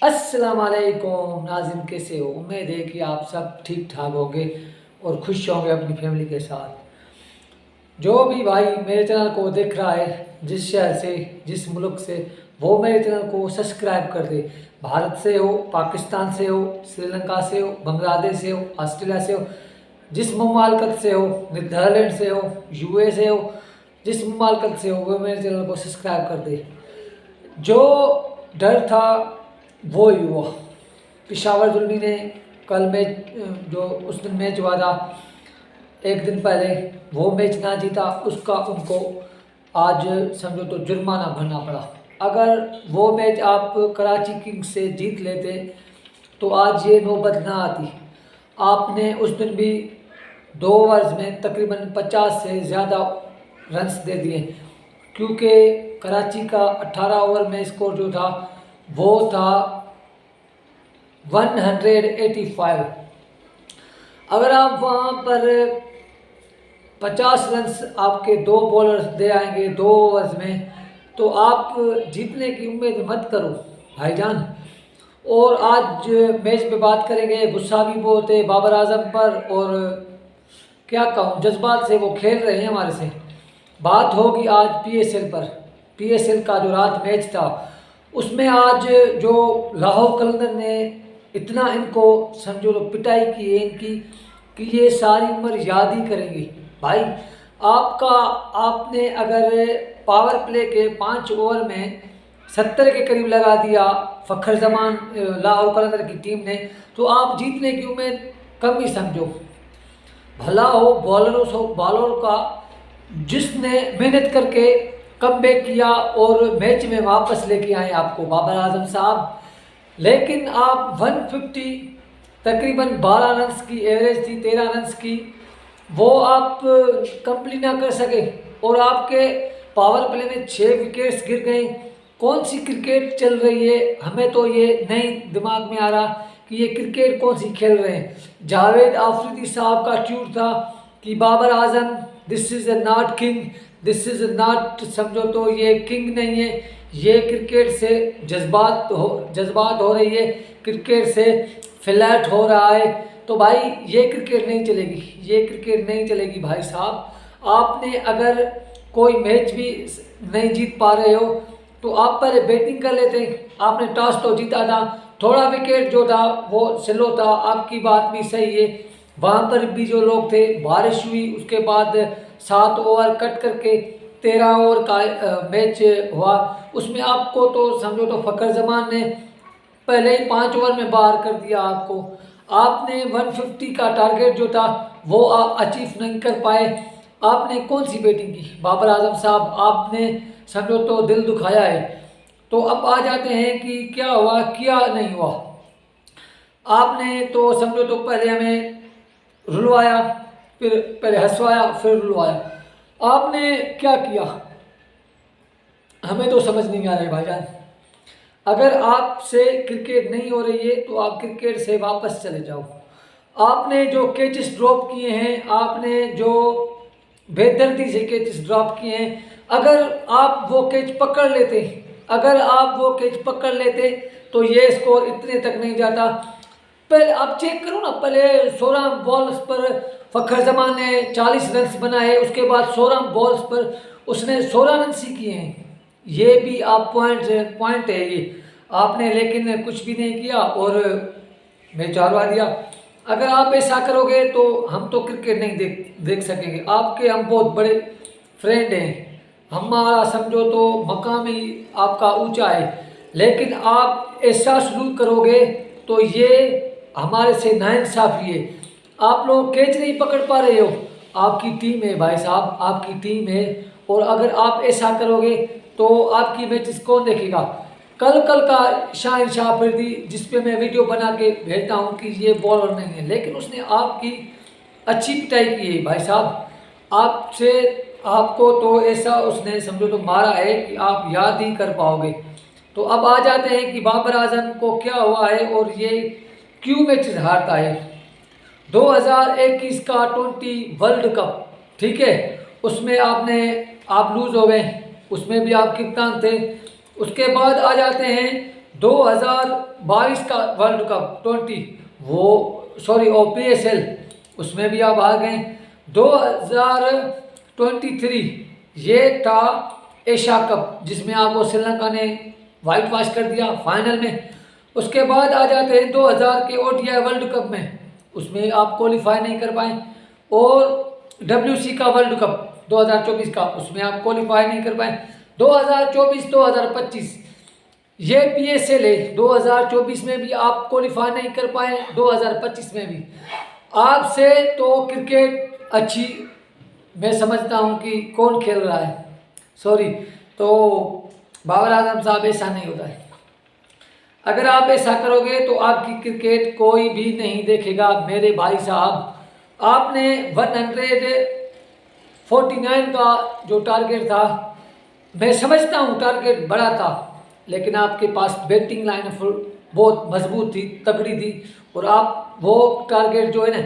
अस्सलाम वालेकुम नाज़रीन, कैसे हो? उम्मीद है कि आप सब ठीक ठाक होंगे और खुश होंगे अपनी फैमिली के साथ। जो भी भाई मेरे चैनल को देख रहा है, जिस शहर से, जिस मुल्क से, वो मेरे चैनल को सब्सक्राइब कर दे। भारत से हो, पाकिस्तान से हो, श्रीलंका से हो, बांग्लादेश से हो, ऑस्ट्रेलिया से हो, जिस ममालिकत से हो, नीदरलैंड से हो, यूए से हो, जिस ममालिकत से हो, वो मेरे चैनल को सब्सक्राइब कर दे। जो डर था वो ही हुआ। पेशावर जुल्मी ने कल मैच, जो उस दिन मैच हुआ था एक दिन पहले, वो मैच ना जीता, उसका उनको आज समझो तो जुर्माना भरना पड़ा। अगर वो मैच आप कराची किंग्स से जीत लेते तो आज ये नौबत ना आती। आपने उस दिन भी 2 ओवर्स में तकरीबन 50 से ज़्यादा रन्स दे दिए, क्योंकि कराची का 18 ओवर में स्कोर जो था वो था 185। अगर आप वहाँ पर 50 रन्स आपके 2 बॉलर्स दे आएंगे 2 ओवर्स में, तो आप जीतने की उम्मीद मत करो भाईजान। और आज मैच पे बात करेंगे। गुस्सा भी बहुत है बाबर आजम पर, और क्या कहूँ, जज्बात से वो खेल रहे हैं हमारे से। बात होगी आज पीएसएल पर। पीएसएल का जो रात मैच था, उसमें आज जो लाहौर कलंदर ने इतना इनको समझो तो पिटाई की है इनकी कि ये सारी उम्र याद ही करेंगे। भाई आपने अगर पावर प्ले के 5 ओवर में 70 के करीब लगा दिया फ़खर जमान लाहौर कलंदर की टीम ने, तो आप जीतने की उम्मीद कम ही समझो। भला हो बॉलरों का, जिसने मेहनत करके कमबैक किया और मैच में वापस लेके आए आपको बाबर आजम साहब। लेकिन आप 150 तकरीबन 12 रन्स की एवरेज थी, 13 रन्स की, वो आप कंप्लीट ना कर सके और आपके पावर प्ले में 6 विकेट्स गिर गए। कौन सी क्रिकेट चल रही है? हमें तो ये नहीं दिमाग में आ रहा कि ये क्रिकेट कौन सी खेल रहे हैं। जावेद आफरीदी साहब का ट्वीट था कि Babar Azam, this is a not king, this is not, समझो तो ये किंग नहीं है, ये क्रिकेट से जज्बात हो रही है, क्रिकेट से फ्लैट हो रहा है। तो भाई ये क्रिकेट नहीं चलेगी, ये क्रिकेट नहीं चलेगी भाई साहब। आपने अगर कोई मैच भी नहीं जीत पा रहे हो तो आप पहले बैटिंग कर लेते। आपने टॉस तो जीता था, थोड़ा विकेट जो था वो स्लो था, आपकी बात भी सही है। वहाँ पर भी जो लोग थे, बारिश हुई, उसके बाद 7 ओवर कट करके 13 ओवर का मैच हुआ। उसमें आपको तो समझो तो फ़खर जमान ने पहले ही 5 ओवर में बाहर कर दिया आपको। आपने 150 का टारगेट जो था वो अचीव नहीं कर पाए। आपने कौन सी बैटिंग की बाबर आजम साहब, आपने समझो तो दिल दुखाया है। तो अब आ जाते हैं कि क्या हुआ क्या नहीं हुआ। आपने तो समझो तो पहले हमें रुलवाया, फिर पहले हंसवाया, फिर रुलवाया। आपने क्या किया हमें तो समझ नहीं आ रहा है भाईजान। अगर आपसे क्रिकेट नहीं हो रही है तो आप क्रिकेट से वापस चले जाओ। आपने जो कैचेस ड्रॉप किए हैं, आपने जो बेदर्दी से कैचेस ड्रॉप किए हैं, अगर आप वो कैच पकड़ लेते, अगर आप वो कैच पकड़ लेते तो ये स्कोर इतने तक नहीं जाता। पहले आप चेक करो ना, पहले 16 बॉल्स पर फ़खर जमान ने 40 रन्स बनाए, उसके बाद 16 बॉल्स पर उसने 16 रन्स ही किए हैं। ये भी आप पॉइंट है ये आपने, लेकिन कुछ भी नहीं किया और मैच हारवा दिया। अगर आप ऐसा करोगे तो हम तो क्रिकेट नहीं देख सकेंगे। आपके हम बहुत बड़े फ्रेंड हैं, हमारा समझो तो मकाम ही आपका ऊंचा है, लेकिन आप ऐसा सलूक करोगे तो ये हमारे से नाइंसाफ़ी है। आप लोग कैच नहीं पकड़ पा रहे हो, आपकी टीम है भाई साहब, आपकी टीम है, और अगर आप ऐसा करोगे तो आपकी मैचेस कौन देखेगा? कल का शाह अफरीदी, जिस पे मैं वीडियो बना के भेजता हूँ कि ये बॉलर नहीं है, लेकिन उसने आपकी अच्छी पिटाई की है भाई साहब। आपको तो ऐसा उसने समझो तो मारा है कि आप याद ही कर पाओगे। तो अब आ जाते हैं कि बाबर आजम को क्या हुआ है और ये क्यों मैचेस हारता है। 2021 का 20 वर्ल्ड कप, ठीक है, उसमें आप लूज़ हो गए, उसमें भी आप कप्तान थे। उसके बाद आ जाते हैं 2022 का वर्ल्ड कप 20 वो सॉरी OPSL उसमें भी आप आ गए। 2023 ये था एशिया कप जिसमें आपको श्रीलंका ने वाइट वॉश कर दिया फाइनल में। उसके बाद आ जाते हैं 2000 के ODI वर्ल्ड कप में, उसमें आप क्वालिफाई नहीं कर पाए। और WC का वर्ल्ड कप 2024 का, उसमें आप क्वालिफाई नहीं कर पाए। 2024-2025 ये PSL है, 2024 में भी आप क्वालिफाई नहीं कर पाए, 2025 में भी। आपसे तो क्रिकेट अच्छी मैं समझता हूँ कि कौन खेल रहा है, सॉरी, तो बाबर आजम साहब ऐसा नहीं होता है। अगर आप ऐसा करोगे तो आपकी क्रिकेट कोई भी नहीं देखेगा मेरे भाई साहब। आपने 149 का जो टारगेट था, मैं समझता हूँ टारगेट बड़ा था, लेकिन आपके पास बैटिंग लाइन बहुत मजबूत थी, तगड़ी थी, और आप वो टारगेट जो है ना,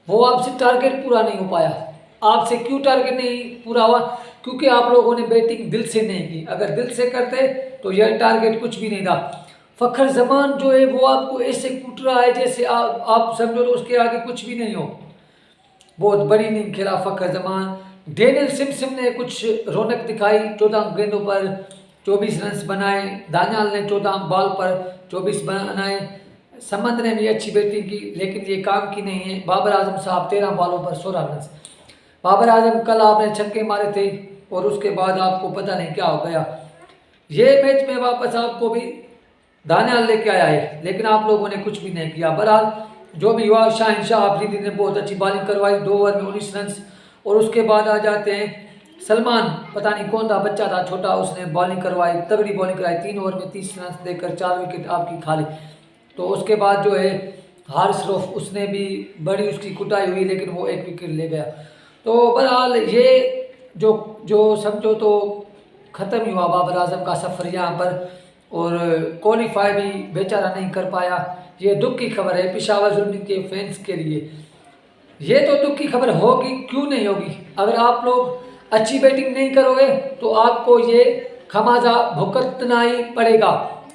वो आपसे टारगेट पूरा नहीं हो पाया। आपसे क्यों टारगेट नहीं पूरा हुआ? क्योंकि आप लोगों ने बैटिंग दिल से नहीं की। अगर दिल से करते तो यह टारगेट कुछ भी नहीं था। फखर जमान जो है वो आपको ऐसे कूट रहा है जैसे आप समझो तो उसके आगे कुछ भी नहीं हो। बहुत बड़ी इनिंग खेला फखर जमान। डेनियल सिमसन ने कुछ रौनक दिखाई, 14 गेंदों पर 24 रन बनाए। दानियाल ने 14 बॉल पर 24 बनाए। समंत ने भी अच्छी बैटिंग की, लेकिन ये काम की नहीं है। बाबर आजम साहब 13 बॉलों पर 16 रन। बाबर आजम कल आपने छक्के मारे थे और उसके बाद आपको पता नहीं क्या हो गया। ये मैच में वापस आपको भी दानियाल लेके आया है, लेकिन आप लोगों ने कुछ भी नहीं किया। बहरहाल जो भी हुआ, शाहनशाह आफरीदी ने बहुत अच्छी बॉलिंग करवाई, 2 ओवर में 19 रन। और उसके बाद आ जाते हैं सलमान, पता नहीं कौन था, बच्चा था छोटा, उसने बॉलिंग करवाई, तगड़ी बॉलिंग कराई, 3 ओवर में 30 रन देकर 4 विकेट आपकी खा ली। तो उसके बाद जो है हारिस रऊफ, उसने भी बड़ी उसकी कुटाई हुई, लेकिन वो 1 विकेट ले गया। तो बहरहाल ये जो जो समझो तो ख़त्म ही हुआ बाबर आजम का सफ़र यहाँ पर, और क्वालिफाई भी बेचारा नहीं कर पाया। ये दुख की खबर है पेशावर जुल्मी के फैंस के लिए। ये तो दुख की खबर होगी, क्यों नहीं होगी? अगर आप लोग अच्छी बैटिंग नहीं करोगे तो आपको ये खमाजा भुगतना ही पड़ेगा।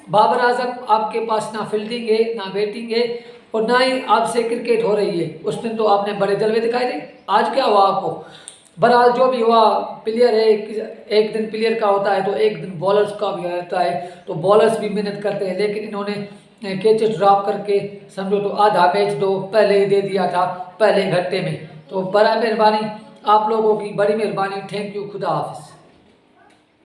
बाबर आजम, आपके पास ना फील्डिंग है, ना बैटिंग है, और ना ही आपसे क्रिकेट हो रही है। उस दिन तो आपने बड़े जलवे दिखाए थे, आज क्या हुआ आपको? बहरहाल जो भी हुआ, प्लेयर है, एक दिन प्लेयर का होता है तो एक दिन बॉलर्स का भी होता है। तो बॉलर्स भी मेहनत करते हैं, लेकिन इन्होंने कैचेस ड्रॉप करके समझो तो आधा मैच तो पहले ही दे दिया था, पहले घंटे में। तो बड़ा मेहरबानी आप लोगों की, बड़ी मेहरबानी। थैंक यू, खुदा हाफिज़।